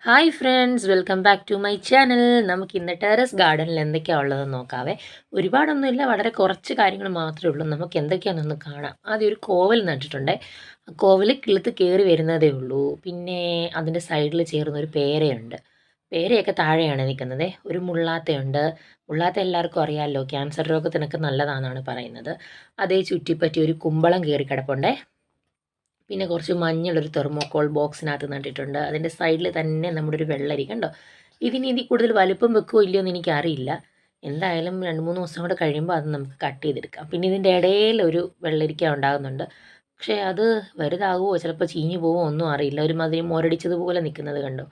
Hi friends, welcome back to my channel. നമുക്ക് ഇന്ന് terrace ഗാർഡനിൽ എന്തൊക്കെയാണ് ഉള്ളതെന്ന് നോക്കാവേ. ഒരുപാടൊന്നുമില്ല, വളരെ കുറച്ച് കാര്യങ്ങൾ മാത്രമേ ഉള്ളൂ. നമുക്ക് എന്തൊക്കെയാണെന്നൊന്ന് കാണാം. ആദ്യം ഒരു കോവൽ നട്ടിട്ടുണ്ട്. കോവൽ കിളുത്ത് കയറി വരുന്നതേ ഉള്ളൂ. പിന്നെ അതിൻ്റെ സൈഡിൽ ചേർന്ന ഒരു പേരയുണ്ട്. പേരയൊക്കെ താഴെയാണ് നിൽക്കുന്നത്. ഒരു മുള്ളാത്തയുണ്ട്. മുള്ളാത്ത എല്ലാവർക്കും അറിയാമല്ലോ, ക്യാൻസർ രോഗത്തിനൊക്കെ നല്ലതാണെന്നാണ് പറയുന്നത്. അതേ ചുറ്റിപ്പറ്റി ഒരു കുമ്പളം കയറി കിടപ്പുണ്ട്. പിന്നെ കുറച്ച് മഞ്ഞളൊരു തെർമോക്കോൾ ബോക്സിനകത്ത് നട്ടിട്ടുണ്ട്. അതിൻ്റെ സൈഡിൽ തന്നെ നമ്മുടെ ഒരു വെള്ളരി കണ്ടോ. ഇതിൽ കൂടുതൽ വലുപ്പം വെക്കുമോ ഇല്ലയോ എന്ന് എനിക്കറിയില്ല. എന്തായാലും 2-3 ദിവസം കൂടെ കഴിയുമ്പോൾ അത് നമുക്ക് കട്ട് ചെയ്തെടുക്കാം. പിന്നെ ഇതിൻ്റെ ഇടയിൽ ഒരു വെള്ളരിക്ക ഉണ്ടാകുന്നുണ്ട്. പക്ഷേ അത് വലുതാകുമോ, ചിലപ്പോൾ ചീഞ്ഞു പോകുമോ ഒന്നും അറിയില്ല. ഒരുമാതിരി മുരടിച്ചതുപോലെ നിൽക്കുന്നത് കണ്ടോ.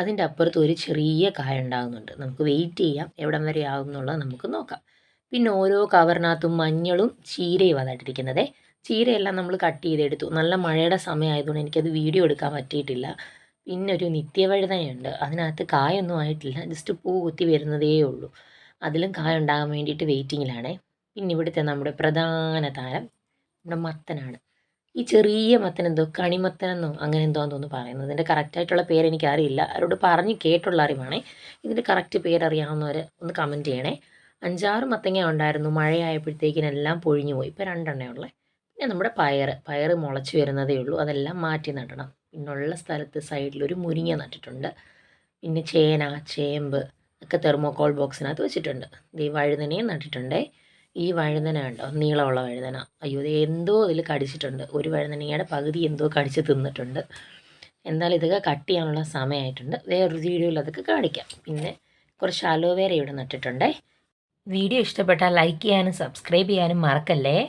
അതിൻ്റെ അപ്പുറത്ത് ഒരു ചെറിയ കായ ഉണ്ടാകുന്നുണ്ട്. നമുക്ക് വെയിറ്റ് ചെയ്യാം എവിടം വരെ ആകും എന്നുള്ളത് നമുക്ക് നോക്കാം. പിന്നെ ഓരോ കവറിനകത്തും മഞ്ഞളും ചീരയും അതായിട്ടിരിക്കുന്നത്. ചീരയെല്ലാം നമ്മൾ കട്ട് ചെയ്തെടുത്തു. നല്ല മഴയുടെ സമയമായതുകൊണ്ട് എനിക്കത് വീഡിയോ എടുക്കാൻ പറ്റിയിട്ടില്ല. പിന്നെ ഒരു നിത്യവഴുതനയുണ്ട്. അതിനകത്ത് കായൊന്നും ആയിട്ടില്ല, ജസ്റ്റ് പൂ കുത്തി വരുന്നതേ ഉള്ളൂ. അതിലും കായ ഉണ്ടാകാൻ വേണ്ടിയിട്ട് വെയിറ്റിങ്ങിലാണേ. പിന്നെ ഇവിടുത്തെ നമ്മുടെ പ്രധാന താരം നമ്മുടെ മത്തനാണ്. ഈ ചെറിയ മത്തൻ എന്തോ കണിമത്തനെന്നോ അങ്ങനെ എന്തോന്ന് തോന്നുന്നു പറയുന്നത്. ഇതിൻ്റെ കറക്റ്റായിട്ടുള്ള പേര് എനിക്കറിയില്ല. അവരോട് പറഞ്ഞ് കേട്ടുള്ള അറിവാണേ. ഇതിൻ്റെ കറക്റ്റ് പേരറിയാവുന്നവർ ഒന്ന് കമൻറ്റ് ചെയ്യണേ. 5-6 മത്തങ്ങ ഉണ്ടായിരുന്നു. മഴയായപ്പോഴത്തേക്കിനെല്ലാം പൊഴിഞ്ഞു പോയി. ഇപ്പോൾ 2 ഉള്ളേ. പിന്നെ നമ്മുടെ പയർ മുളച്ച് വരുന്നതേ ഉള്ളൂ. അതെല്ലാം മാറ്റി നടണം. പിന്നുള്ള സ്ഥലത്ത് സൈഡിലൊരു മുരിങ്ങ നട്ടിട്ടുണ്ട്. പിന്നെ ചേന, ചേമ്പ് ഒക്കെ തെർമോക്കോൾ ബോക്സിനകത്ത് വെച്ചിട്ടുണ്ട്. ഈ വഴുതനയും നട്ടിട്ടുണ്ടേ. ഈ വഴുതന ഉണ്ടോ, നീളമുള്ള വഴുതന. അയ്യോ, ഇത് എന്തോ ഇതിൽ കടിച്ചിട്ടുണ്ട്. ഒരു വഴുതനയുടെ പകുതി എന്തോ കടിച്ച് തിന്നിട്ടുണ്ട്. എന്തായാലും ഇതൊക്കെ കട്ട് ചെയ്യാനുള്ള സമയമായിട്ടുണ്ട്. വേറൊരു വീഡിയോയിൽ അതൊക്കെ കാണിക്കാം. പിന്നെ കുറച്ച് അലോവേര ഇവിടെ നട്ടിട്ടുണ്ടേ. വീഡിയോ ഇഷ്ടപ്പെട്ടാൽ ലൈക്ക് ചെയ്യാനും സബ്സ്ക്രൈബ് ചെയ്യാനും മറക്കല്ലേ.